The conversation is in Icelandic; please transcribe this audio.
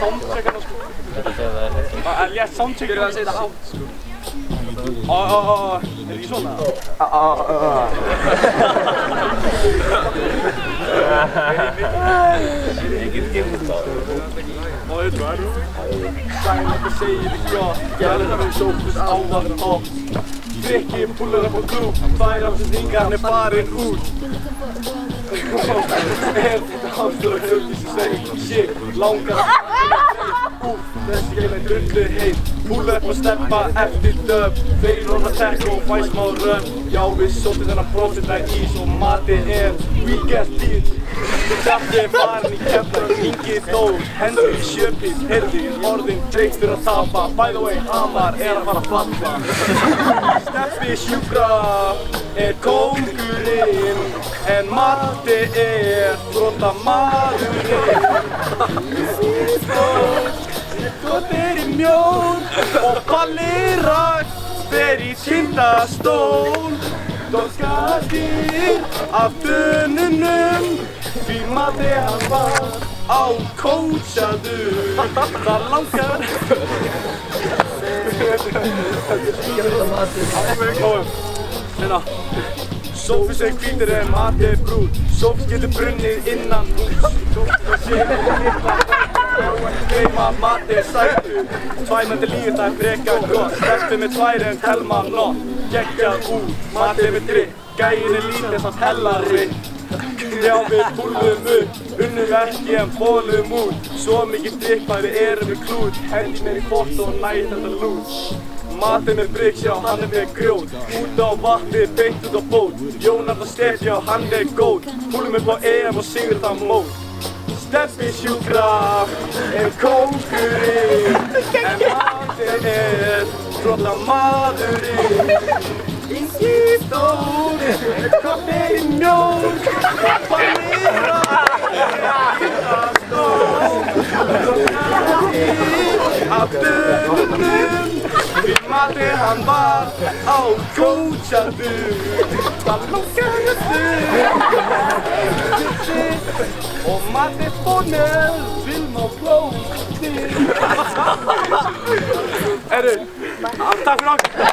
Soundchecka sko. Létt soundchecka. Byrjuðu að segja þetta hátt sko. Er ekki svona? Ég get gefið það. Veit þú hvað? Sæl ekki segir þig gott. Gæðlega við sófust áðan topp. Drikki, púlar upp á klúb. Tvær afsendingar er farin út. Þetta hafður að hugja sem segir shit, langar að þessi geim er drullu heit. Púlar upp á steppa eftir döf. Þeir róna tekk og fæ smá röf. Já við sóttum þennan prófitlega ís og matið weekend beat. Þetta farin í kefnar, Ingi Þór, hendur í sjöpís, heyrði orðin dregstur að tapa. By the way, Hamar að fara að falla. Steppi sjúkra kóngurinn, en Matti þrottamaðurinn. Þróttir í mjór og Palli Ragn fer í tindastól. Dorskaðir af dönunum, því Matti hann var ákótsaður. Það langar Hérna Sófus hvítur en Matti brún. Sófus getur brunnið innan hús. Gleyma Matti sætur. Tvæmandi lífið það frekar gott. Steppi með tvær en Telma nott. Geggjað út, Matti með drikk. Gæinn lítið samt hellari. Já við púlum upp, unnum ekki en fólum út. Svo mikið drikk að við erum með klút. Hendi mér í pott og næði þetta lút. Matti með bryggs, já hann með grjót. Út á vatni, beint út á bót. Jónarn og Steff, já hann góð. Púlum upp á EM og sigur það mót. Steppi sjúkra kóngurinn, en Matti þrottamaðurinn. Ingi Þór þrotttir í mjór og Palli Ragn Dorskaðir af dönunum, því Matti hann var ákótsaður. Það langar að og Matti fór með Vilma og blóðir. Takk fyrir okkur.